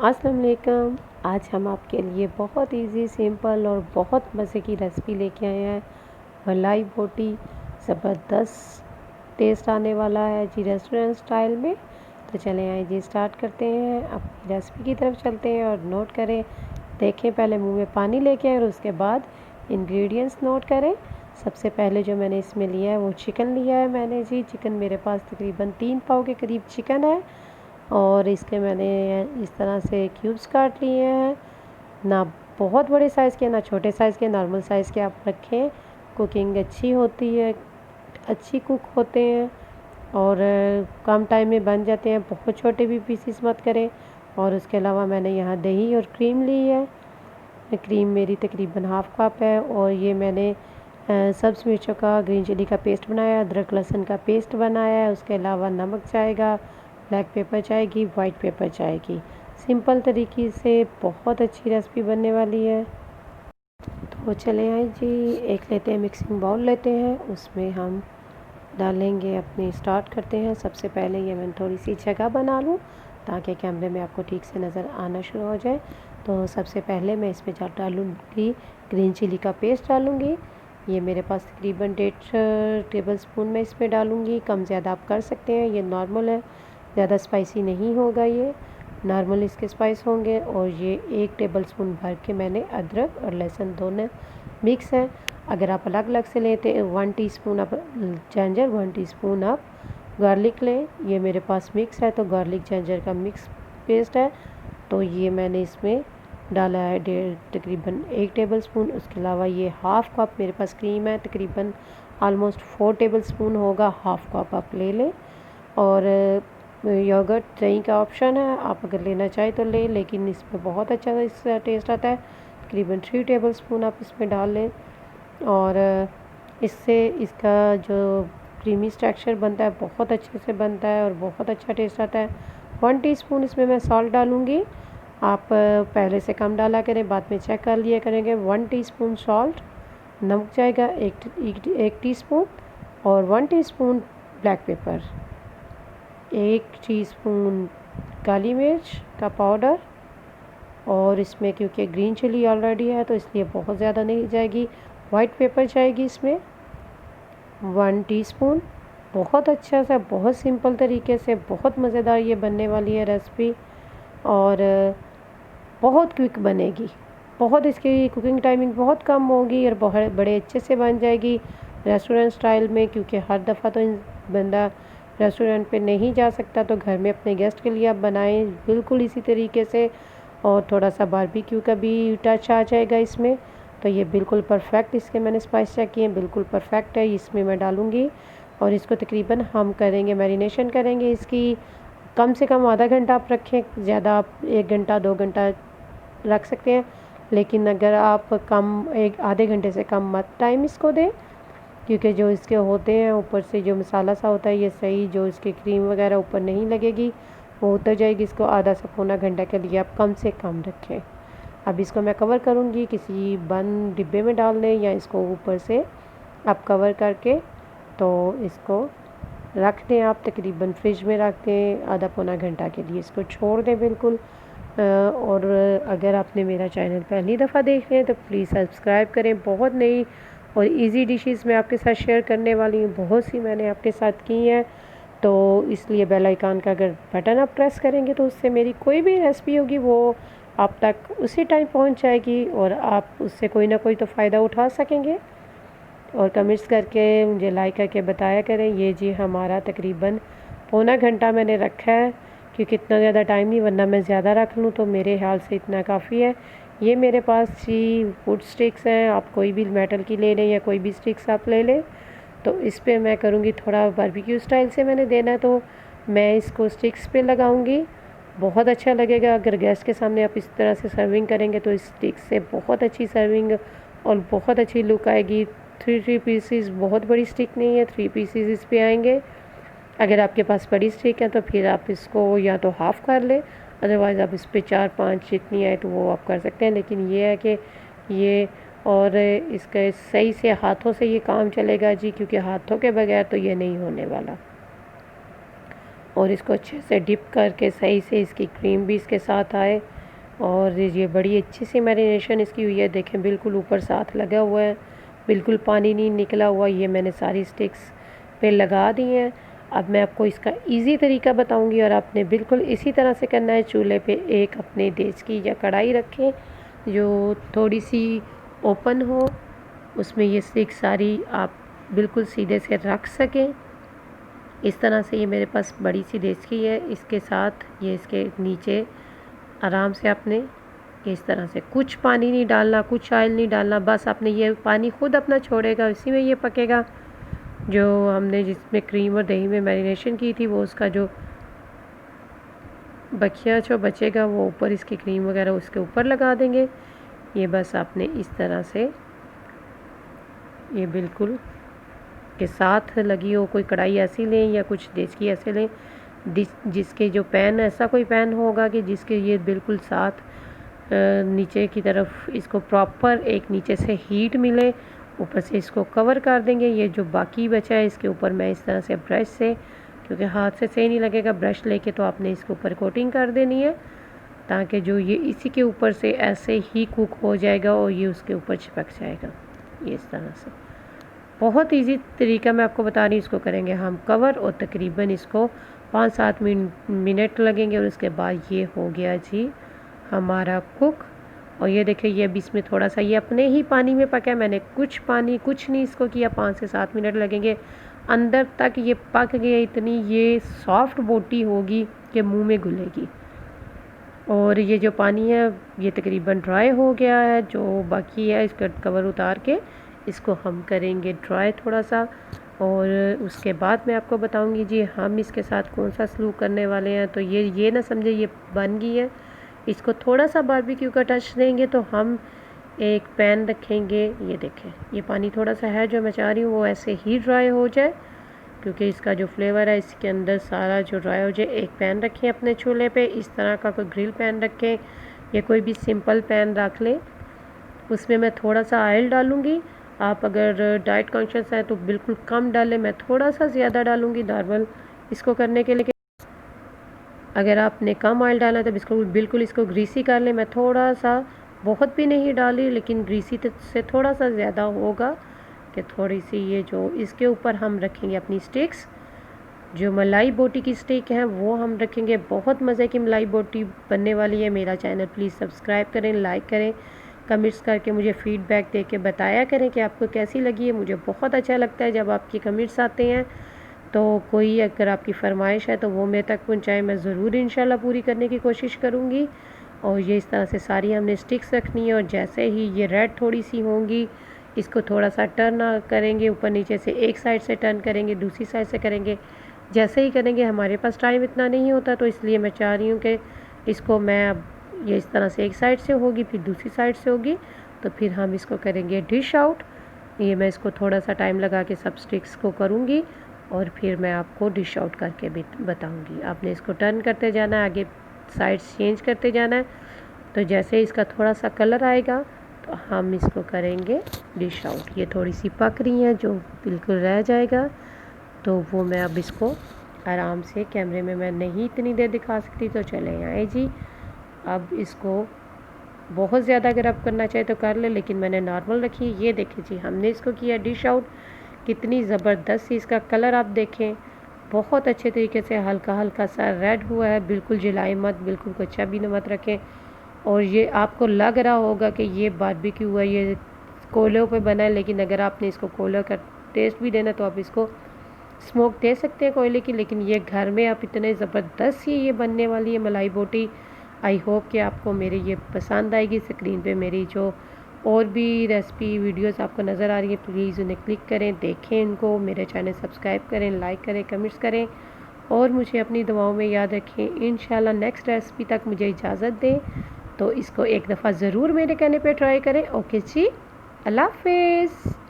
अस्सलाम वालेकुम। आज हम आपके लिए बहुत इजी, सिंपल और बहुत मज़े की रेसिपी लेके आए हैं। मलाई बोटी ज़बरदस्त टेस्ट आने वाला है जी, रेस्टोरेंट स्टाइल में। तो चलें आइए जी, स्टार्ट करते हैं। अपनी रेसिपी की तरफ चलते हैं और नोट करें। देखें, पहले मुंह में पानी लेके आए और उसके बाद इंग्रेडिएंट्स नोट करें। सबसे पहले जो मैंने इसमें लिया है वो चिकन लिया है मैंने जी। चिकन मेरे पास तकरीबन 3 पाव के करीब चिकन है और इसके मैंने इस तरह से क्यूब्स काट लिए हैं। ना बहुत बड़े साइज़ के ना छोटे साइज़ के, नॉर्मल साइज़ के आप रखें। कुकिंग अच्छी होती है, अच्छी कुक होते हैं और कम टाइम में बन जाते हैं। बहुत छोटे भी पीसीस मत करें। और उसके अलावा मैंने यहाँ दही और क्रीम ली है। क्रीम मेरी तकरीबन हाफ़ कप है। और ये मैंने सब्ज़ मिर्चों का, ग्रीन चिली का पेस्ट बनाया, अदरक लहसुन का पेस्ट बनाया है। उसके अलावा नमक जाएगा, ब्लैक पेपर जाएगी, वाइट पेपर जाएगी। सिंपल तरीके से बहुत अच्छी रेसिपी बनने वाली है। तो चले आए जी, एक लेते हैं, मिक्सिंग बाउल लेते हैं, उसमें हम डालेंगे अपनी, स्टार्ट करते हैं। सबसे पहले ये मैं थोड़ी सी जगह बना लूँ ताकि कैमरे में आपको ठीक से नज़र आना शुरू हो जाए। तो सबसे पहले मैं इसमें डालूँगी ग्रीन चिली का पेस्ट डालूँगी। ये मेरे पास तकरीबन 1.5 टेबल स्पून मैं इसमें डालूँगी। कम ज़्यादा आप कर सकते हैं, ये नॉर्मल है, ज़्यादा स्पाइसी नहीं होगा, ये नॉर्मल इसके स्पाइस होंगे। और ये 1 टेबल स्पून भर के मैंने अदरक और लहसुन दोनों मिक्स है। अगर आप अलग अलग से लेते हैं 1 टीस्पून आप जिंजर, 1 टीस्पून आप गार्लिक लें। ये मेरे पास मिक्स है तो गार्लिक जिंजर का मिक्स पेस्ट है। तो ये मैंने इसमें डाला है तकरीबन 1 टेबल स्पून। उसके अलावा ये हाफ़ कप मेरे पास क्रीम है, तकरीबन ऑलमोस्ट 4 टेबल स्पून होगा, हाफ़ कप आप ले लें। और योगर्ट दही का ऑप्शन है, आप अगर लेना चाहें तो लें, लेकिन इसमें बहुत अच्छा इसका टेस्ट आता है। तकरीबन 3 टेबल स्पून आप इसमें डाल लें और इससे इसका जो क्रीमी स्ट्रक्चर बनता है बहुत अच्छे से बनता है और बहुत अच्छा टेस्ट आता है। 1 टीस्पून इसमें मैं सॉल्ट डालूँगी। आप पहले से कम डाला करें, बाद में चेक कर लिया करेंगे। 1 टीस्पून सॉल्ट, नमक जाएगा 1 टीस्पून और 1 टीस्पून ब्लैक पेपर, 1 टीस्पून काली मिर्च का पाउडर। और इसमें क्योंकि ग्रीन चिली ऑलरेडी है तो इसलिए बहुत ज़्यादा नहीं जाएगी। वाइट पेपर जाएगी इसमें 1 टीस्पून। बहुत अच्छा सा, बहुत सिंपल तरीके से बहुत मज़ेदार ये बनने वाली है रेसिपी और बहुत क्विक बनेगी। बहुत इसकी कुकिंग टाइमिंग बहुत कम होगी और बहुत बड़े अच्छे से बन जाएगी रेस्टोरेंट स्टाइल में। क्योंकि हर दफ़ा तो बंदा रेस्टोरेंट पे नहीं जा सकता, तो घर में अपने गेस्ट के लिए आप बनाएं बिल्कुल इसी तरीके से। और थोड़ा सा बारबेक्यू का भी टच आ जाएगा इसमें। तो ये बिल्कुल परफेक्ट, इसके मैंने स्पाइस चेक किए, बिल्कुल परफेक्ट है। इसमें मैं डालूँगी और इसको तकरीबन हम करेंगे मैरिनेशन करेंगे इसकी। कम से कम आधा घंटा आप रखें, ज़्यादा आप 1 घंटा 2 घंटा रख सकते हैं। लेकिन अगर आप कम, एक आधे घंटे से कम मत टाइम इसको दें, क्योंकि जो इसके होते हैं ऊपर से जो मसाला सा होता है, ये सही जो इसकी क्रीम वगैरह ऊपर नहीं लगेगी, वो उतर जाएगी। इसको आधा से पौना घंटा के लिए आप कम से कम रखें। अब इसको मैं कवर करूँगी, किसी बंद डिब्बे में डाल दें या इसको ऊपर से आप कवर करके तो इसको रख दें। आप तकरीबन फ्रिज में रख दें आधा पौना घंटा के लिए, इसको छोड़ दें बिल्कुल। और अगर आपने मेरा चैनल पहली दफ़ा देख रहे हैं तो प्लीज़ सब्सक्राइब करें। बहुत नई और इजी डिशेस मैं आपके साथ शेयर करने वाली हूँ, बहुत सी मैंने आपके साथ की हैं। तो इसलिए बेल आइकन का अगर बटन आप प्रेस करेंगे तो उससे मेरी कोई भी रेसिपी होगी वो आप तक उसी टाइम पहुंच जाएगी और आप उससे कोई ना कोई तो फ़ायदा उठा सकेंगे। और कमेंट्स करके मुझे लाइक करके बताया करें। ये जी हमारा तकरीबन पौना घंटा मैंने रखा है, क्योंकि इतना ज़्यादा टाइम नहीं, वरना मैं ज़्यादा रख लूँ तो मेरे ख्याल से इतना काफ़ी है। ये मेरे पास जी वुड स्टिक्स हैं, आप कोई भी मेटल की ले लें या कोई भी स्टिक्स आप ले लें। तो इस पे मैं करूँगी थोड़ा बारबेक्यू स्टाइल से मैंने देना, तो मैं इसको स्टिक्स पे लगाऊँगी। बहुत अच्छा लगेगा अगर गेस्ट के सामने आप इस तरह से सर्विंग करेंगे तो इस स्टिक से बहुत अच्छी सर्विंग और बहुत अच्छी लुक आएगी। 3 पीसीस, बहुत बड़ी स्टिक नहीं है, 3 पीसीस इस पे आएंगे। अगर आपके पास बड़ी स्टिक है तो फिर आप इसको या तो हाफ़ कर लें, अदरवाइज़ आप इस पे 4-5 जितनी आए तो वो आप कर सकते हैं। लेकिन ये है कि ये और इसका सही से हाथों से ये काम चलेगा जी, क्योंकि हाथों के बगैर तो ये नहीं होने वाला। और इसको अच्छे से डिप करके सही से इसकी क्रीम भी इसके साथ आए और ये बड़ी अच्छी सी मैरिनेशन इसकी हुई है। देखें बिल्कुल ऊपर साथ लगा हुआ है, बिल्कुल पानी नहीं निकला हुआ। ये मैंने सारी स्टिक्स पे लगा दी हैं। अब मैं आपको इसका इजी तरीका बताऊंगी और आपने बिल्कुल इसी तरह से करना है। चूल्हे पे एक अपने देसी या कढ़ाई रखें जो थोड़ी सी ओपन हो, उसमें ये स्टिक्स सारी आप बिल्कुल सीधे से रख सकें। इस तरह से ये मेरे पास बड़ी सी देसी है, इसके साथ ये इसके नीचे आराम से आपने इस तरह से, कुछ पानी नहीं डालना, कुछ ऑयल नहीं डालना, बस आपने ये पानी खुद अपना छोड़ेगा, इसी में ये पकेगा। जो हमने जिसमें क्रीम और दही में मैरिनेशन की थी वो उसका जो बखिया जो बचेगा वो ऊपर इसकी क्रीम वगैरह उसके ऊपर लगा देंगे। ये बस आपने इस तरह से ये बिल्कुल के साथ लगी हो, कोई कढ़ाई ऐसी लें या कुछ देसी ऐसे लें जिसके जो पैन, ऐसा कोई पैन होगा कि जिसके ये बिल्कुल साथ नीचे की तरफ इसको प्रॉपर एक नीचे से हीट मिले। ऊपर से इसको कवर कर देंगे। ये जो बाकी बचा है इसके ऊपर मैं इस तरह से ब्रश से, क्योंकि हाथ से सही नहीं लगेगा, ब्रश लेके तो आपने इसके ऊपर कोटिंग कर देनी है ताकि जो ये इसी के ऊपर से ऐसे ही कुक हो जाएगा और ये उसके ऊपर चिपक जाएगा। ये इस तरह से बहुत इजी तरीका मैं आपको बता रही हूँ। इसको करेंगे हम कवर और तकरीबन इसको 5-7 मिनट लगेंगे और उसके बाद ये हो गया जी हमारा कुक। और ये देखिए ये अभी इसमें थोड़ा सा ये अपने ही पानी में पका है, मैंने कुछ पानी कुछ नहीं इसको किया। 5 से 7 मिनट लगेंगे, अंदर तक ये पक गया। इतनी ये सॉफ्ट बोटी होगी कि मुंह में घुलेगी। और ये जो पानी है ये तकरीबन ड्राई हो गया है। जो बाकी है इसका कवर उतार के इसको हम करेंगे ड्राई थोड़ा सा, और उसके बाद मैं आपको बताऊंगी जी हम इसके साथ कौन सा सलूक करने वाले हैं। तो ये ना समझे ये बन गई है, इसको थोड़ा सा बारबेक्यू का टच देंगे तो हम एक पैन रखेंगे। ये देखें ये पानी थोड़ा सा है जो मैं चाह रही हूँ वो ऐसे ही ड्राई हो जाए, क्योंकि इसका जो फ्लेवर है इसके अंदर सारा जो ड्राई हो जाए। एक पैन रखें अपने चूल्हे पे, इस तरह का कोई ग्रिल पैन रखें या कोई भी सिंपल पैन रख लें। उसमें मैं थोड़ा सा ऑयल डालूँगी। आप अगर डाइट कॉन्शियस हैं तो बिल्कुल कम डालें, मैं थोड़ा सा ज़्यादा डालूँगी नॉर्मल इसको करने के लिए। अगर आपने कम ऑयल डाला तो बिल्कुल इसको ग्रीसी कर लें। मैं थोड़ा सा, बहुत भी नहीं डाली, लेकिन ग्रीसी से थोड़ा सा ज़्यादा होगा कि थोड़ी सी ये जो इसके ऊपर हम रखेंगे अपनी स्टिक्स, जो मलाई बोटी की स्टिक है वो हम रखेंगे। बहुत मज़े की मलाई बोटी बनने वाली है। मेरा चैनल प्लीज़ सब्सक्राइब करें, लाइक करें, कमेंट्स करके मुझे फ़ीडबैक दे के बताया करें कि आपको कैसी लगी है। मुझे बहुत अच्छा लगता है जब आपके कमेंट्स आते हैं। तो कोई अगर आपकी फरमाइश है तो वो मेरे तक पहुंचाएं, मैं ज़रूर इंशाल्लाह पूरी करने की कोशिश करूंगी। और ये इस तरह से सारी हमने स्टिक्स रखनी है। और जैसे ही ये रेड थोड़ी सी होंगी इसको थोड़ा सा टर्न करेंगे, ऊपर नीचे से एक साइड से टर्न करेंगे, दूसरी साइड से करेंगे। जैसे ही करेंगे, हमारे पास टाइम इतना नहीं होता तो इसलिए मैं चाह रही हूँ कि इसको मैं अब ये इस तरह से एक साइड से होगी फिर दूसरी साइड से होगी, तो फिर हम इसको करेंगे डिश आउट। ये मैं इसको थोड़ा सा टाइम लगा के सब स्टिक्स को करूँगी और फिर मैं आपको डिश आउट करके भी बताऊंगी। आपने इसको टर्न करते जाना है, आगे साइड्स चेंज करते जाना है। तो जैसे इसका थोड़ा सा कलर आएगा तो हम इसको करेंगे डिश आउट। ये थोड़ी सी पक रही है, जो बिल्कुल रह जाएगा तो वो मैं अब इसको आराम से, कैमरे में मैं नहीं इतनी देर दिखा सकती तो चले आए जी। अब इसको बहुत ज़्यादा अगर आप करना चाहे तो कर ले, लेकिन मैंने नॉर्मल रखी। ये देखिए जी हमने इसको किया डिश आउट। कितनी ज़बरदस्त सी इसका कलर आप देखें, बहुत अच्छे तरीके से हल्का हल्का सा रेड हुआ है। बिल्कुल जलाए मत, बिल्कुल कच्चा भी मत रखें। और ये आपको लग रहा होगा कि ये बारबेक्यू हुआ, ये कोयलों पे बना है, लेकिन अगर आपने इसको कोयले का टेस्ट भी देना तो आप इसको स्मोक दे सकते हैं कोयले की। लेकिन ये घर में आप इतने ज़बरदस्त सी ये बनने वाली है मलाई बोटी। आई होप कि आपको मेरी ये पसंद आएगी। स्क्रीन पे मेरी जो और भी रेसिपी वीडियोस आपको नज़र आ रही है, प्लीज़ उन्हें क्लिक करें, देखें इनको, मेरे चैनल सब्सक्राइब करें, लाइक करें, कमेंट्स करें और मुझे अपनी दुआओं में याद रखें। इंशाल्लाह नेक्स्ट रेसिपी तक मुझे इजाज़त दें तो इसको एक दफ़ा ज़रूर मेरे कहने पे ट्राई करें। ओके जी, अल्लाह हाफिज़।